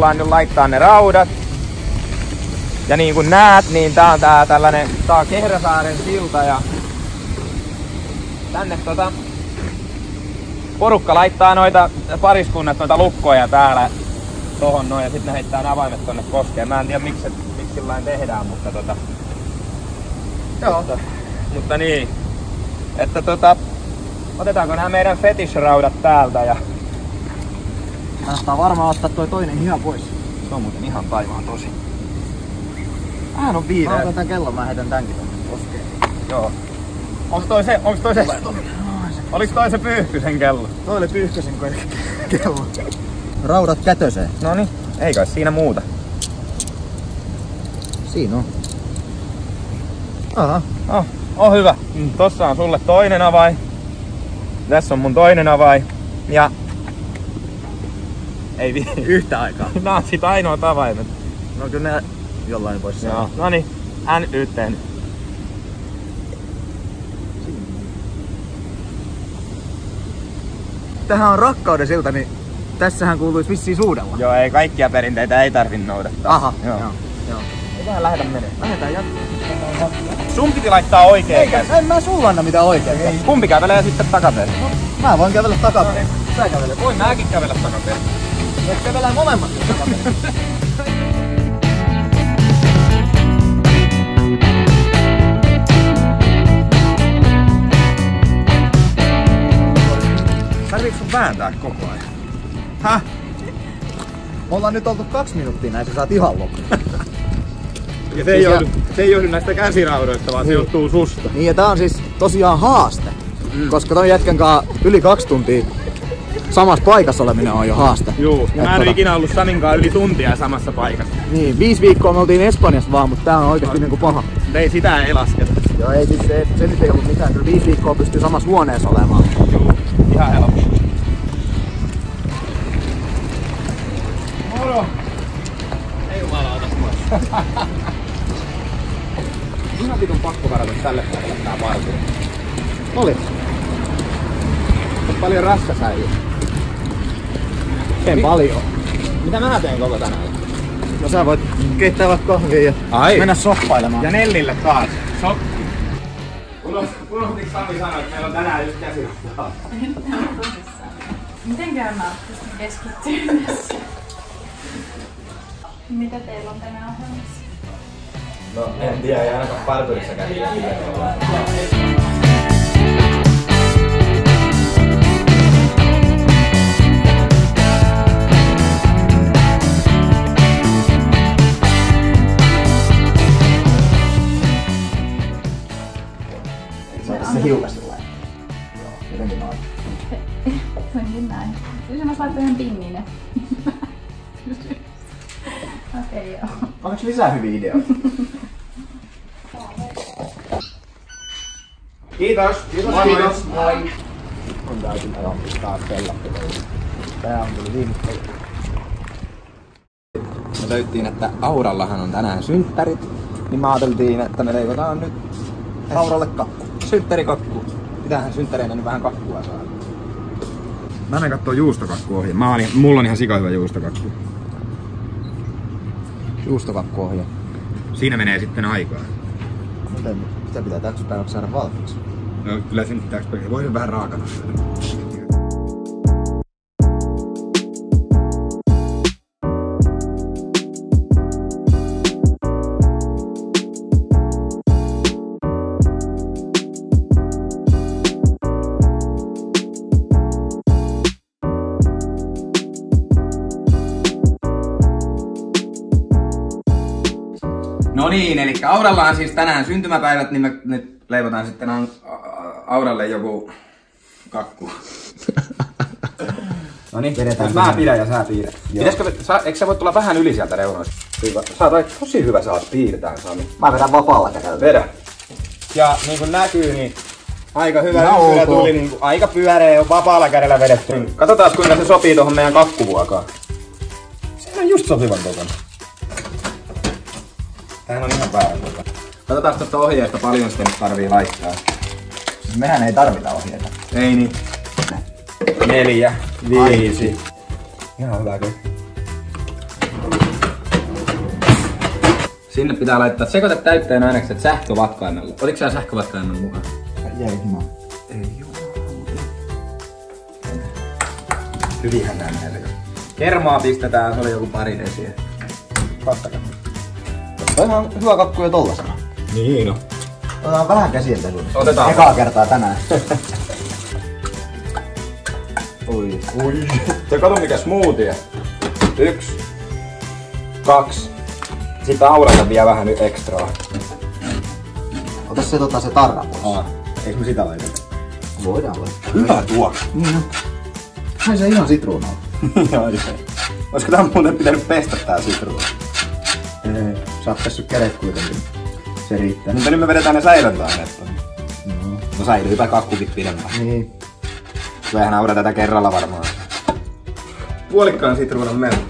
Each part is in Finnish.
tullaan nyt laittaa ne raudat. Ja niin kuin näet, niin tää on tää on Kehräsaaren silta ja tänne porukka laittaa noita pariskunnat noita lukkoja täällä tohon noin ja sitten ne heittää ne avaimet tonne koskeen. Mä en tiedä miksi sillain tehdään, mutta joo. Mutta niin, että otetaanko nämä meidän fetish-raudat täältä ja kannattaa varmaan ottaa toi toinen ihan pois. se on muuten ihan taivaan tosi. Vähän on viileä. Mä otan tän kellon, mä heitän tänkin tonne koskeen. Joo. Onks toi se? Oliks toi se Pyyhkysen kello? Toi oli Pyyhkösen kello. Raudat kätöseen. Noniin, ei kai siinä muuta. Siinä on. Aha. On hyvä. Tossa on sulle toinen avain. Tässä on mun toinen avain. Ja ei Yhtä aikaa. nää on sit ainoat avaimet. No kyllä ne jollain voisi Joo. Noniin, NYT. Tähän on rakkauden silta, niin tässähän kuuluisi vissiin suudella. Joo, ei kaikkia perinteitä ei tarvi noudattaa. Aha, joo. Eiköhän lähdetä menee. Lähdetään jatkemaan. Sun piti laittaa oikein käsi. En mä sulla anna mitään oikein. Kumpi kävelee sitten takaperin? No, mä voin kävellä takaperin. Sä kävelet. Voin mäkin kävellä takaperin. Me kävelään molemmat takaperin. Tarviiko sun vääntää koko ajan? Häh? Me ollaan nyt oltu 2 minuuttia näin, sä saat ihan loppuun. Ja se ei johdu näistä käsiraudoista, vaan se johtuu susta. Niin ja tää on siis tosiaan haaste. Koska ton jätkän kanssa yli 2 tuntia samassa paikassa oleminen on jo haaste. Juu, ja mä en ikinä ollut Saminkaan yli tuntia samassa paikassa. Niin, 5 viikkoa me oltiin Espanjassa vaan, mutta tää on oikeesti niinku paha. Ei sitä ei lasketa. Joo, ei siis se nyt ei ollut mitään, kyllä 5 viikkoa pystyy samassa huoneessa olemaan. Juu, ihan helppo. Moro! Ei jumalauta pois. Ihan vitun pakko varata tälle päivälle tää parturi. Oli. Paljon rassasäilyä. En paljon. Mitä mä teen koko tänään? No sä voit keittää vaikka kahvia ja mennä soppailemaan. Ja Nellille taas. Unohditko Sami sanoa, että meillä on tänään just käsirautaa? Mitenkään mä pystyn keskittymään tässä? Mitä teillä on tänään ohjelmassa? No en tiedä, ei ainakaan parturissa käsiä. Se hiukan sellainen. Joo, jotenkin noin. Se onkin näin. Kyllä mä laittaa ihan pinniin. Okei, joo. Onko lisää hyviä ideoita? Kiitos! Kiitos! Moi! On tää kyllä taas pellattu. Tää on kyllä viimeistä. Me löyttiin, että Aurallahan on tänään synttärit, niin me ajateltiin, että me leivotaan nyt Auralle kakku. synttärikakku. Mitähän synttäreinä nyt vähän kakkua saa. Mä menen kattoo juustokakkuohje. Mulla on ihan sika hyvä juustokakku. Juustokakkuohje. Siinä menee sitten aikaa. Mitä pitää täksi päiväksi saada valmiiksi? No kyllä sen pitääks pöydä. Voisin vähän raakana syödä. No niin, eli Auralla on siis tänään syntymäpäivät, niin me nyt leivotaan sitten Auralle joku kakku. No niin, mä pidän ja sä piirrät. Eikö sä voi tulla vähän yli sieltä reunoista? Sä oot tosi hyvä saas piirtää, Sami. Mä vedän vapaalla kädellä. Vedä. Ja niin kuin näkyy, niin aika hyvä No, ympyrä tuli, niin kuin aika pyöreä on vapaalla kädellä vedetty. Katsotaan kuinka se sopii tuohon meidän kakkuvuokaan. Sehän on just sopivan kokoinen. Tämähän on ihan väärä kokoinen. Katsotaan tuosta ohjeesta paljon sitä nyt tarvii laittaa. Siis mehän ei tarvita ohjeita. Ei niin. 4, 5. Ihan hyvä kyllä. Sinne pitää laittaa sekoita täytteen ainekset sähkövatkaimella. Otitko sä sähkövatkaimen mukaan? Jäi himaan. Ei jumalauta. Hyvinhän nää menee. Kermaa pistetään, se oli joku pari desiä. Kattakaa. Tämä on hyvä kakku jo tollasena. Niin no. Otetaan vähän käsienpesuun. Otetaan. Ekaa kertaa tänään. Oi. Ui. Se kato mikä smoothie. 1, 2. Sitten aurata vielä vähän nyt ekstraa. Ota se tarra pois. Eikö me sitä laiteta? Voidaan laittaa. Hyvä tuo. Niin on. Ai se ihan sitruunaa. Joo, se. Olisiko tää muuten pitänyt pestä tää sitruuna? Ei. Sä oot pessyt kädet kuitenkin. Se riittää. Mutta nyt me vedetään ne säilöntäaineet. No. No säilyypä kakkukin pidemmän. Niin. Vähän aura tätä kerralla varmaan. Puolikkaan sitruunan melko.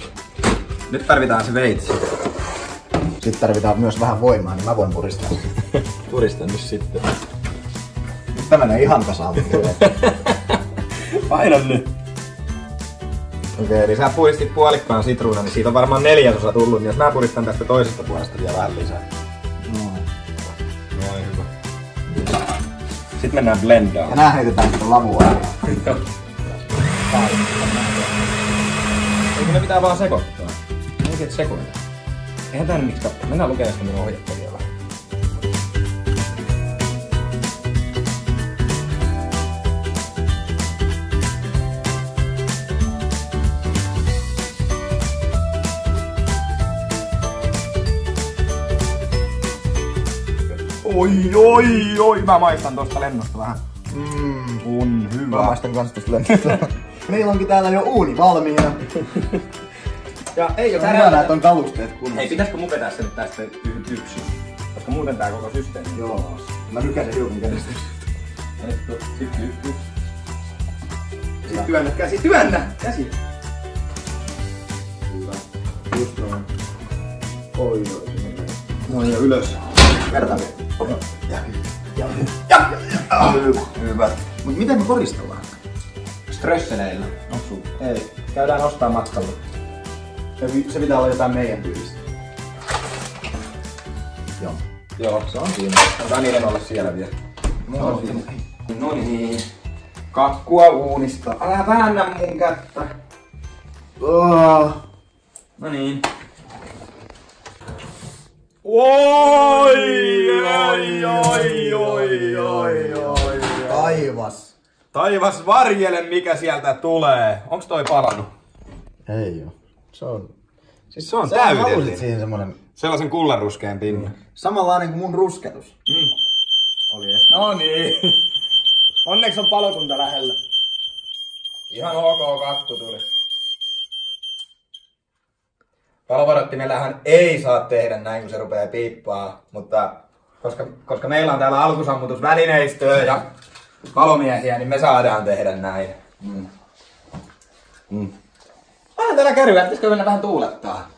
Nyt tarvitaan se veitsi. Sitten tarvitaan myös vähän voimaa, niin mä voin puristaa. Purista nyt sitten. Nyt tää menee ihan kasaan. Paina nyt. Okei, eli sä puristit puolikkaan sitruunan, niin siitä on varmaan 4/4 tullut, niin jos mä puristan tästä toisesta puolesta vielä vähän lisää. Noin hyvä. Sitten mennään blendaan. Ja nää heitetään sitten lavua. Eikö ne pitää vaan sekoittaa? Oikeet sekoita. Eihän tää nyt miksi katsoa. Mennään lukemaan sitä minun ohjetta vielä. Oi, mä maistan tosta lennosta vähän. On hyvä. Mä maistan kans tosta lennosta. Meillä onkin täällä jo uuni valmiina. Ja ei Se on hyvä, että on kalusteet kunnossa. Hei, pitäisikö mun vetää sen tästä yksin? Koska muuten tää koko systeemi. Joo. Mä nykäsen hiukan kädestä. Sitten Hyvä. työnnä käsi, työnnä! Käsi! Hyvä. Just noin. Oi. Noin ja ylös. Verta vielä. Hyvä. Mut miten me koristellaan? Strösseleillä. Onks ei. Käydään ostaa matkalla. Se pitää olla jotain meidän tyylistä. Joo. Joo, se on siinä. Antaa niiden olla siellä vielä. No niin. Kakkua uunista. Älä väännä mun kättä. No niin. Oi. Taivas. Taivas varjele, mikä sieltä tulee. Onks toi palannut? Ei oo. Se on... Siis se on Sä halusit täydellinen. siihen semmonen... Sellaisen kullanruskeen pinnan. Samanlainen kuin mun rusketus. Oli ees. No niin. Onneksi on palokunta lähellä. Ihan ok kattu tuli. Palovaroittimellähän ei saa tehdä näin, kun se rupeaa piippaa, mutta koska meillä on täällä alkusammutusvälineistöä ja palomiehiä, niin me saadaan tehdä näin. Vähän täällä käryä, pitäisikö mennä vähän tuulettaa?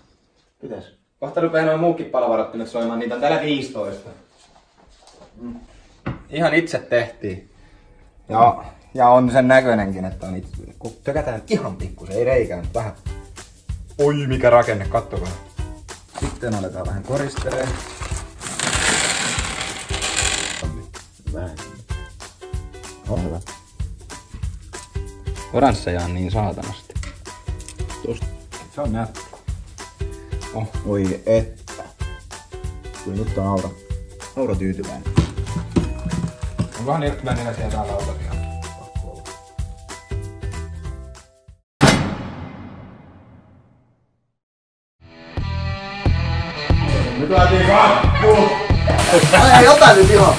Pitäis. Kohta rupeaa noin muukin palovaroittimet soimaan, niitä on täällä 15. Ihan itse tehtiin. Ja on sen näköinenkin, että on itse. Kun tökätään ihan pikkusen, ei reikää, mutta vähän. Oi mikä rakenne, kattokaa. Sitten aletaan vähän koristelee. Vähän. On hyvä. Oransseja on niin saatanasti. Tosta. Se on näyttö. Oi että. Kyllä nyt on Aura tyytyväinen. Onkohan irttimäinen siellä täällä lautasia? Nyt laitiin kakku! Ai ota nyt ihan!